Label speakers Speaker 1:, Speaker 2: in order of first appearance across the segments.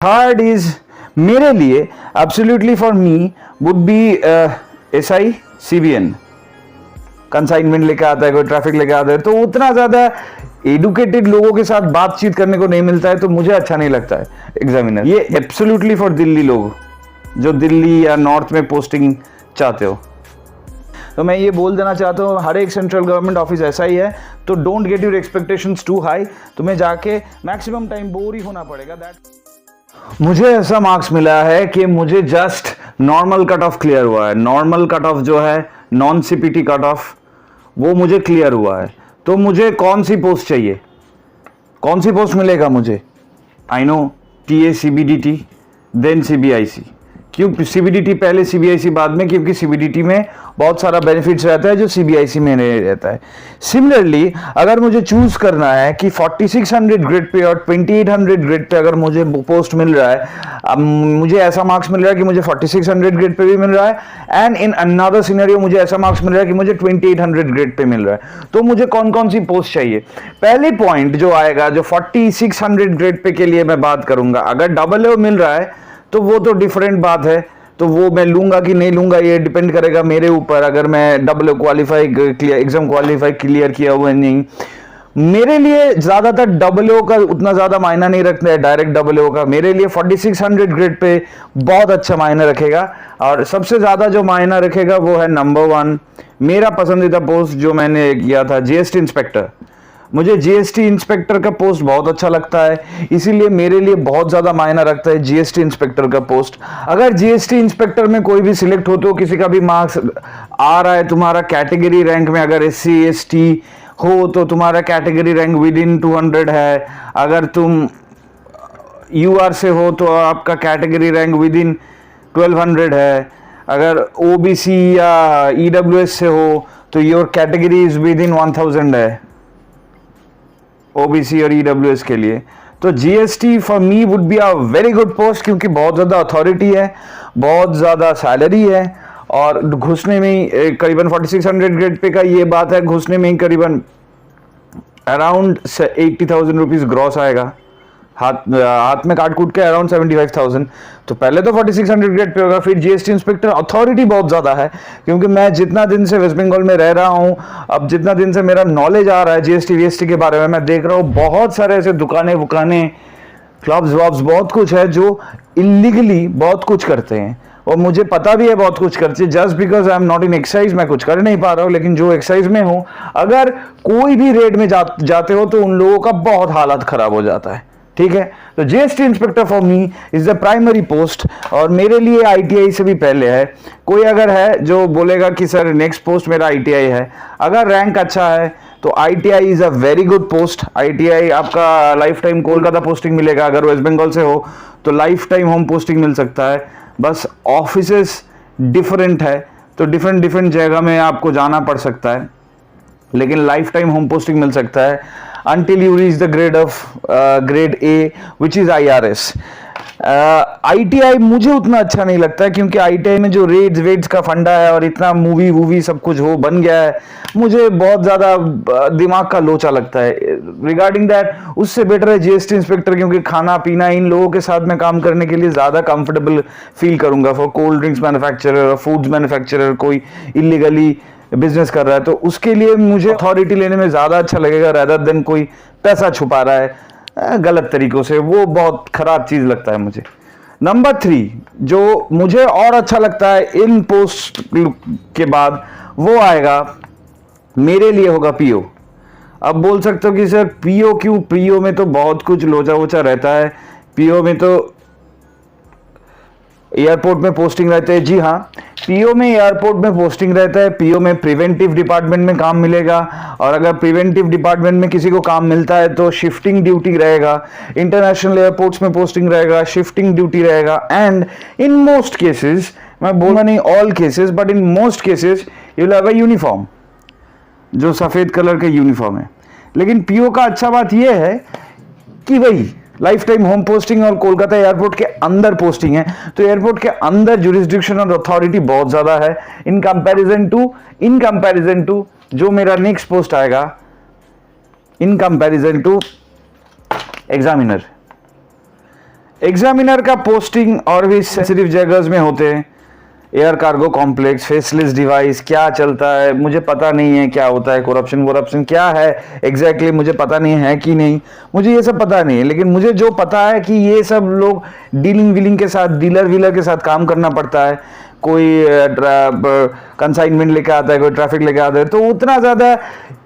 Speaker 1: Third is मेरे लिए absolutely for me would be SI CBN consignment लेके आता है, कोई ट्रैफिक लेके आता है, तो उतना ज्यादा एडुकेटेड लोगों के साथ बातचीत करने को नहीं मिलता है, तो मुझे अच्छा नहीं लगता है एग्जामिनर। ये एब्सोल्युटली फॉर दिल्ली लोग जो दिल्ली या नॉर्थ में पोस्टिंग चाहते हो। तो मैं ये बोल देना चाहता हूँ, हर एक सेंट्रल गवर्नमेंट ऑफिस ऐसा ही है, तो don't get your expectations too high. तुम्हें जाके मैक्सिमम टाइम बोर ही होना पड़ेगा। दैट मुझे ऐसा मार्क्स मिला है कि मुझे just normal cut off clear हुआ है। नॉर्मल कट ऑफ जो है, नॉन सीपीटी कट ऑफ, वो मुझे क्लियर हुआ है। तो मुझे कौन सी पोस्ट चाहिए, कौन सी पोस्ट मिलेगा मुझे? I know TA CBDT then CBIC. क्यों सीबीडीटी पहले सीबीआईसी बाद में? क्योंकि सीबीडीटी में बहुत सारा बेनिफिट्स रहता है जो सीबीआईसी में नहीं रहता है। सिमिलरली अगर मुझे चूज करना है कि 4600 ग्रेड पे और 2800 ग्रेड पे अगर मुझे पोस्ट मिल रहा है, अब मुझे ऐसा मार्क्स मिल रहा है कि मुझे 4600 ग्रेड पे भी मिल रहा है, एंड इन अनदर सिनेरियो मुझे ऐसा मार्क्स मिल रहा है कि मुझे 2800 ग्रेड पे मिल रहा है, तो मुझे कौन कौन सी पोस्ट चाहिए? पहले पॉइंट जो आएगा, जो 4600 ग्रेड पे के लिए मैं बात करूंगा, अगर डबल ए मिल रहा है तो वो तो डिफरेंट बात है, तो वो मैं लूंगा कि नहीं लूंगा ये डिपेंड करेगा मेरे ऊपर। अगर मैं double qualify exam qualify clear किया हुआ नहीं, मेरे लिए ज्यादातर डबल का उतना ज्यादा मायना नहीं रखता है, डायरेक्ट डबल का मेरे लिए 4600 ग्रेड पे बहुत अच्छा मायना रखेगा। और सबसे ज्यादा जो मायना रखेगा वो है नंबर 1 मेरा पसंदीदा पोस्ट जो मैंने किया था, जीएसटी इंस्पेक्टर। मुझे जीएसटी इंस्पेक्टर का पोस्ट बहुत अच्छा लगता है, इसीलिए मेरे लिए बहुत ज्यादा मायना रखता है जीएसटी इंस्पेक्टर का पोस्ट। अगर जीएसटी इंस्पेक्टर में कोई भी सिलेक्ट हो, तो किसी का भी मार्क्स आ रहा है तुम्हारा कैटेगरी रैंक में, अगर SC ST हो तो तुम्हारा कैटेगरी रैंक विद इन 200 है, अगर तुम UR से हो तो आपका कैटेगरी रैंक विद इन 1200 है, अगर OBC या EWS से हो तो your category is with in 1000 है OBC और EWS के लिए। तो GST for me would be a very good post, क्योंकि बहुत ज़्यादा अथॉरिटी है, बहुत ज़्यादा सैलरी है, और घुसने में ही करीबन 4600 ग्रेड पे का ये बात है, घुसने में ही करीबन अराउंड 80,000 रुपीज़ ग्रॉस आएगा, हाथ में काट कूट के अराउंड 75,000। तो पहले तो 4600 ग्रेड पे होगा, फिर जीएसटी इंस्पेक्टर। अथॉरिटी बहुत ज़्यादा है, क्योंकि मैं जितना दिन से वेस्ट बंगाल में रह रहा हूँ, अब जितना दिन से मेरा नॉलेज आ रहा है जीएसटी वीएसटी के बारे में, मैं देख रहा हूँ बहुत सारे ऐसे दुकानें वुकानें, क्लब्स वब्स, बहुत कुछ है जो इलीगली बहुत कुछ करते हैं, और मुझे पता भी है बहुत कुछ करते हैं। Just because I am not in excise मैं कुछ कर नहीं पा रहा हूँ, लेकिन जो एक्साइज में हूँ, अगर कोई भी रेड में जाते हो तो उन लोगों का बहुत हालत खराब हो जाता है। ठीक है, तो GST inspector for me is the primary post, और मेरे लिए आईटीआई से भी पहले है। कोई अगर है जो बोलेगा कि सर नेक्स्ट पोस्ट मेरा आईटीआई है, अगर रैंक अच्छा है तो ITI is a very good post. ITI आपका लाइफ टाइम कोलकाता पोस्टिंग मिलेगा, अगर वेस्ट बंगाल से हो तो लाइफ टाइम होम पोस्टिंग मिल सकता है, बस ऑफिसेस डिफरेंट है, तो डिफरेंट जगह में आपको जाना पड़ सकता है, लेकिन लाइफ टाइम होम पोस्टिंग मिल सकता है until you reach the grade A which is IRS। ITI मुझे उतना अच्छा नहीं लगता है, क्योंकि ITI में जो रेड्स वेड्स का फंडा है और इतना मूवी वूवी सब कुछ हो बन गया है, मुझे बहुत ज़्यादा दिमाग का लोचा लगता है रिगार्डिंग दैट। उससे बेटर है जीएसटी इंस्पेक्टर, क्योंकि खाना पीना इन लोगों के साथ में काम करने के लिए ज़्यादा कंफर्टेबल फील करूँगा। For cold drinks manufacturer, foods manufacturer, कोई इलीगली बिजनेस कर रहा है, तो उसके लिए मुझे अथॉरिटी लेने में ज़्यादा अच्छा लगेगा रादर देन कोई पैसा छुपा रहा है गलत तरीकों से, वो बहुत खराब चीज़ लगता है मुझे। नंबर 3 जो मुझे और अच्छा लगता है इन पोस्ट के बाद, वो आएगा मेरे लिए होगा पीओ। अब बोल सकते हो कि सर पीओ क्यों? पीओ में तो बहुत कुछ लोचा वोचा रहता है, पीओ में तो एयरपोर्ट में पोस्टिंग रहते हैं। जी हाँ, पीओ में एयरपोर्ट में पोस्टिंग रहता है, पीओ में प्रिवेंटिव डिपार्टमेंट में काम मिलेगा, और अगर प्रिवेंटिव डिपार्टमेंट में किसी को काम मिलता है तो शिफ्टिंग ड्यूटी रहेगा, इंटरनेशनल एयरपोर्ट्स में पोस्टिंग रहेगा, शिफ्टिंग ड्यूटी रहेगा, एंड इन मोस्ट केसेस, मैं बोलूँगा नहीं all cases, but in most cases you will have a uniform, जो सफ़ेद कलर का यूनिफॉर्म है। लेकिन पीओ का अच्छा बात यह है कि वही लाइफ टाइम होम पोस्टिंग और कोलकाता एयरपोर्ट के अंदर पोस्टिंग है, तो एयरपोर्ट के अंदर जुरिस्डिक्शन और अथॉरिटी बहुत ज़्यादा है इन कंपैरिजन टू जो मेरा नेक्स्ट पोस्ट आएगा, in comparison to examiner. Examiner का पोस्टिंग और भी सेंसिटिव जगह में होते हैं। Air cargo complex, faceless device, क्या चलता है मुझे पता नहीं है, क्या होता है, करप्शन क्या है एग्जैक्टली मुझे पता नहीं है कि नहीं, मुझे ये सब पता नहीं है। लेकिन मुझे जो पता है कि ये सब लोग डीलिंग के साथ, डीलर वीलर के साथ काम करना पड़ता है। कोई कंसाइनमेंट लेके आता है, कोई ट्रैफिक लेके आता है, तो उतना ज़्यादा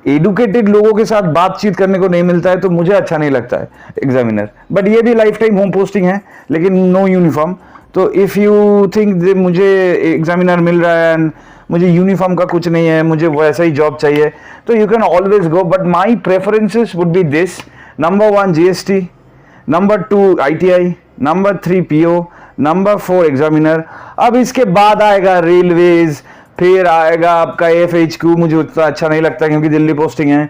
Speaker 1: एडुकेटेड लोगों के साथ बातचीत करने को नहीं मिलता है, तो मुझे अच्छा नहीं लगता है एग्जामिनर। बट ये भी लाइफ टाइम होम पोस्टिंग है, लेकिन नो यूनिफॉर्म। तो इफ़ यू थिंक मुझे एग्जामिनर मिल रहा है एंड मुझे यूनिफॉर्म का कुछ नहीं है, मुझे वैसा ही जॉब चाहिए, तो you can always go. But my preferences would be this: number 1 GST, number 2 ITI, number 3 PO, number 4 examiner. अब इसके बाद आएगा रेलवेज, फिर आएगा आपका FHQ, मुझे उतना अच्छा नहीं लगता क्योंकि दिल्ली पोस्टिंग है,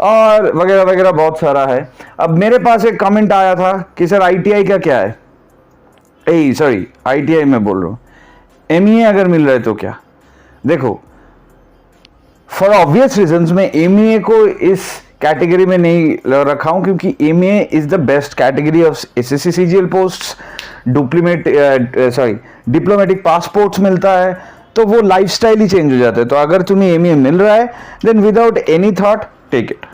Speaker 1: और वगैरह वगैरह बहुत सारा है। अब मेरे पास एक कमेंट आया था कि सर ITI का क्या है, सॉरी ITI में बोल रहा हूँ, MEA अगर मिल रहा है तो क्या। देखो, फॉर ऑब्वियस रीजंस मैं MEA को इस कैटेगरी में नहीं रखा हूं, क्योंकि MEA is the best category of SSC CGL posts. Diplomatic passports मिलता है, तो वो लाइफस्टाइल ही चेंज हो जाता है। तो अगर तुम्हें MEA मिल रहा है, then without any thought take it,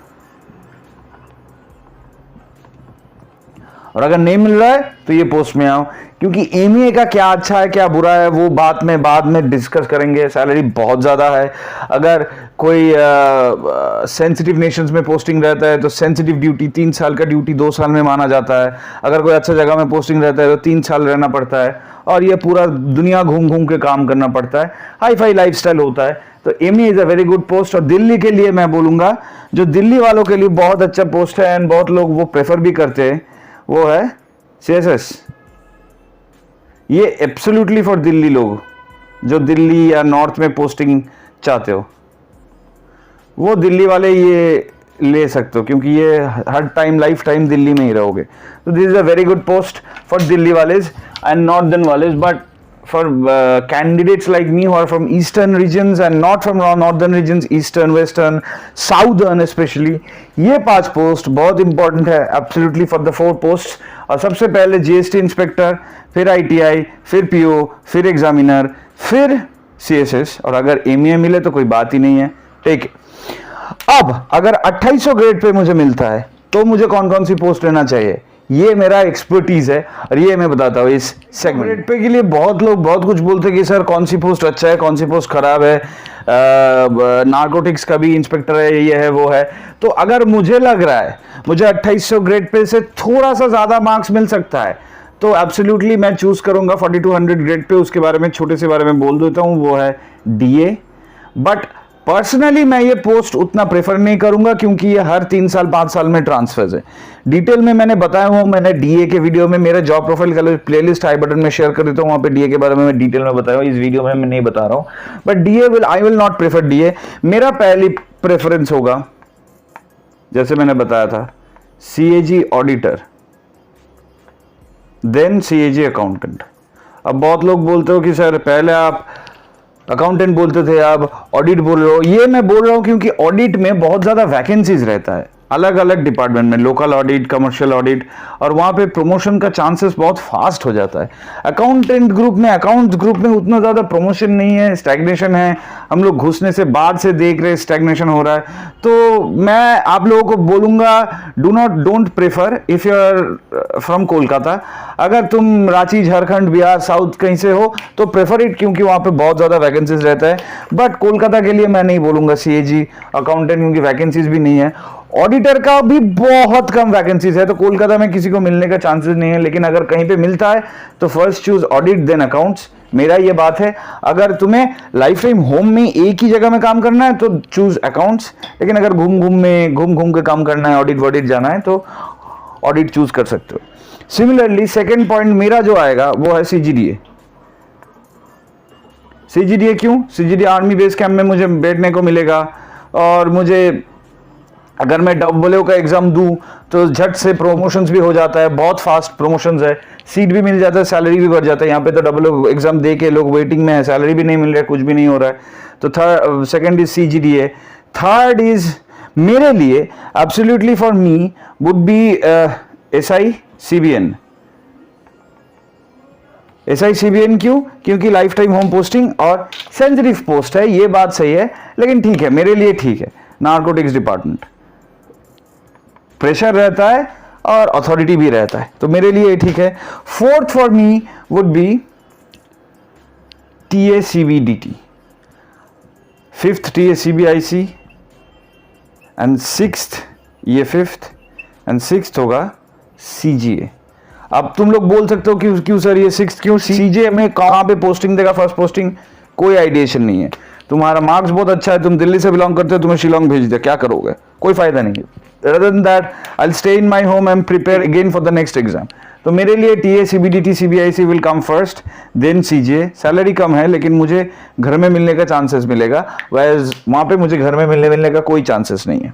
Speaker 1: और अगर नहीं मिल रहा है तो ये पोस्ट में आओ, क्योंकि MEA का क्या अच्छा है क्या बुरा है वो बाद में डिस्कस करेंगे। सैलरी बहुत ज़्यादा है। अगर कोई सेंसिटिव नेशंस में पोस्टिंग रहता है तो सेंसिटिव ड्यूटी 3 साल का ड्यूटी 2 साल में माना जाता है। अगर कोई अच्छा जगह में पोस्टिंग रहता है तो 3 साल रहना पड़ता है, और ये पूरा दुनिया घूम घूम के काम करना पड़ता है। हाई फाई लाइफ स्टाइल होता है। तो MEA is a very good post. और दिल्ली के लिए मैं बोलूँगा, जो दिल्ली वालों के लिए बहुत अच्छा पोस्ट है एंड बहुत लोग वो प्रेफर भी करते हैं, वो है CSS। ये एब्सोल्युटली फॉर दिल्ली लोग, जो दिल्ली या नॉर्थ में पोस्टिंग चाहते हो, वो दिल्ली वाले ये ले सकते हो, क्योंकि ये हर टाइम लाइफ टाइम दिल्ली में ही रहोगे। तो this is a very good post for Delhi वालेज एंड नॉर्दर्न वालेज। But for candidates like me who are from eastern regions and not from northern regions, eastern, western, southern especially, ये 5 post बहुत important है absolutely for the 4 post. और सबसे पहले GST inspector, फिर ITI, फिर PO, फिर एग्जामिनर, फिर CSS, और अगर MEA मिले तो कोई बात ही नहीं है, ठीक है। अब अगर 2800 ग्रेड पे मुझे मिलता है तो मुझे कौन कौन सी पोस्ट लेना चाहिए, ये मेरा एक्सपर्टीज है और ये मैं बताता हूँ इस सेगमेंट पे। के लिए बहुत लोग बहुत कुछ बोलते हैं कि सर कौन सी पोस्ट अच्छा है, कौन सी पोस्ट खराब है, नार्कोटिक्स का भी इंस्पेक्टर है, ये है वो है। तो अगर मुझे लग रहा है मुझे 2800 ग्रेड पे से थोड़ा सा ज्यादा मार्क्स मिल सकता है, तो एब्सोल्युटली मैं चूज करूंगा 4200 ग्रेड पे। उसके बारे में छोटे से बारे में बोल देता हूँ, वो है DA। बट पर्सनली मैं ये पोस्ट उतना प्रेफर नहीं करूंगा, क्योंकि ये हर 3 साल 5 साल में ट्रांसफर्स है। डिटेल में मैंने बताया हुआ, मैंने DA के वीडियो में मेरे जॉब प्रोफाइल का प्लेलिस्ट आई बटन में शेयर कर देता हूँ, वहाँ पे DA के बारे में मैं डिटेल में बताया हूँ। इस वीडियो में मैं नहीं बता रहा हूँ, but I will not prefer DA। मेरा पहली प्रेफरेंस होगा, जैसे मैंने बताया था, CAG auditor, then CAG accountant. अब बहुत लोग बोलते हो कि सर पहले आप अकाउंटेंट बोलते थे, आप ऑडिट बोल रहे हो। ये मैं बोल रहा हूं क्योंकि ऑडिट में बहुत ज्यादा वैकेंसीज रहता है, अलग अलग डिपार्टमेंट में, लोकल ऑडिट, कमर्शियल ऑडिट, और वहां पे प्रमोशन का चांसेस बहुत फास्ट हो जाता है। अकाउंटेंट ग्रुप में, अकाउंट्स ग्रुप में उतना ज्यादा प्रमोशन नहीं है, स्टैग्नेशन है। हम लोग घुसने से बाद से देख रहे स्टैग्नेशन हो रहा है। तो मैं आप लोगों को बोलूंगा, don't prefer if you are from Kolkata. अगर तुम रांची, झारखंड, बिहार, साउथ कहीं से हो तो प्रेफर इट, क्योंकि वहां पे बहुत ज्यादा वैकेंसीज रहता है। बट कोलकाता के लिए मैं नहीं बोलूंगा CAG अकाउंटेंट, क्योंकि वैकेंसीज भी नहीं है। ऑडिटर का भी बहुत कम वैकेंसीज है, तो कोलकाता में किसी को मिलने का चांसेस नहीं है। लेकिन अगर कहीं पे मिलता है तो first choose audit, then accounts. मेरा ये बात है, अगर तुम्हें लाइफ टाइम होम में एक ही जगह में काम करना है तो चूज अकाउंट्स। लेकिन अगर घूम घूम के काम करना है, ऑडिट जाना है, तो ऑडिट चूज कर सकते हो। सिमिलरली सेकेंड पॉइंट मेरा जो आएगा वो है CGDA। CGDA क्यों? CGDA आर्मी बेस कैंप में मुझे बैठने को मिलेगा, और मुझे अगर मैं WO का एग्जाम दूं तो झट से प्रमोशंस भी हो जाता है, बहुत फास्ट प्रमोशंस है, सीट भी मिल जाता है, सैलरी भी बढ़ जाता है। यहाँ पे तो WO एग्जाम दे के लोग वेटिंग में है, सैलरी भी नहीं मिल रहा है, कुछ भी नहीं हो रहा है। तो second is CGDA। Third is मेरे लिए absolutely for me would be SI CBN, SICBN क्यों? क्योंकि लाइफ टाइम होम पोस्टिंग और सेंसिटिव पोस्ट है, ये बात सही है, लेकिन ठीक है, मेरे लिए ठीक है। नार्कोटिक्स डिपार्टमेंट, प्रेशर रहता है और अथॉरिटी भी रहता है, तो मेरे लिए ठीक है। Fourth for me would be TACBDT, fifth TACBIC and sixth, ये फिफ्थ एंड सिक्स्थ होगा CGA। अब तुम लोग बोल सकते हो कि क्यों सर ये सिक्स्थ क्यों? CGA में कहाँ पे पोस्टिंग देगा फर्स्ट पोस्टिंग? कोई आइडिएशन नहीं है। तुम्हारा मार्क्स बहुत अच्छा है, तुम दिल्ली से बिलोंग करते हो, तुम्हें शिलोंग भेज दिया, क्या करोगे? कोई फायदा नहीं है। Rather than that, I'll stay in my home and prepare again for the next exam. तो मेरे लिए TACBDT CBIC will come first, then CGA। Salary कम है लेकिन मुझे घर में मिलने का चांसेस मिलेगा, whereas वहाँ पे मुझे घर में मिलने का कोई चांसेस नहीं है।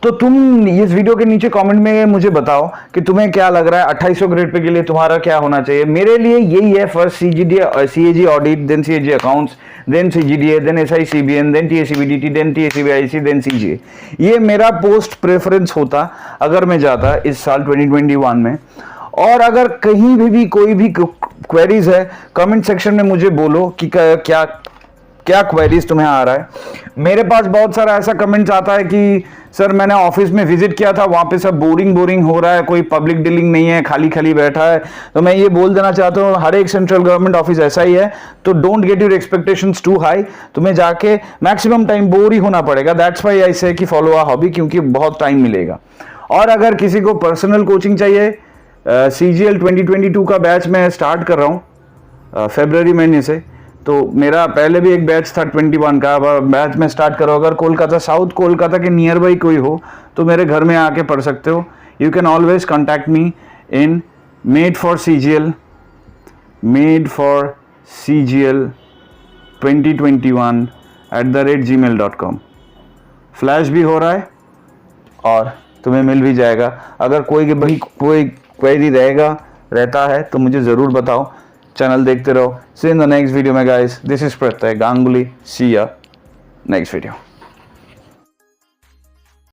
Speaker 1: तो तुम इस वीडियो के नीचे कमेंट में मुझे बताओ कि तुम्हें क्या लग रहा है 2800 ग्रेड पे के लिए तुम्हारा क्या होना चाहिए। मेरे लिए यही है, first CAG audit, then CAG accounts, then CGDA, then SICBN, then TACBDT, then TACBIC, then CGA। ये मेरा पोस्ट प्रेफरेंस होता अगर मैं जाता इस साल 2021 में। और अगर कहीं भी कोई भी क्वेरीज है कमेंट सेक्शन में मुझे बोलो कि क्या क्वेरीज तुम्हें आ रहा है। मेरे पास बहुत सारा ऐसा कमेंट्स आता है कि सर मैंने ऑफिस में विजिट किया था, वहां पे सब बोरिंग हो रहा है, कोई पब्लिक डीलिंग नहीं है, खाली बैठा है। तो मैं ये बोल देना चाहता हूँ, हर एक सेंट्रल गवर्नमेंट ऑफिस ऐसा ही है, तो don't get your expectations too high. तुम्हें जाके मैक्सिमम टाइम बोर ही होना पड़ेगा। दैट्स व्हाई आई से कि फॉलो अ हॉबी, क्योंकि बहुत टाइम मिलेगा। और अगर किसी को पर्सनल कोचिंग चाहिए, CGL 2022 का बैच मैं स्टार्ट कर रहा हूँ फरवरी महीने से। तो मेरा पहले भी एक बैच था 21 का, बैच में स्टार्ट करो। अगर कोलकाता, साउथ कोलकाता के नियर बाई कोई हो तो मेरे घर में आके पढ़ सकते हो। You can always contact me in made4CGL 2021@gmail.com। Flash भी हो रहा है और तुम्हें मिल भी जाएगा। अगर कोई क्वेरी रहता है तो मुझे ज़रूर बताओ। चैनल देखते रहो। सी इन द नेक्स्ट वीडियो में गाइस, दिस इज प्रत्यय गांगुली। सी या नेक्स्ट वीडियो।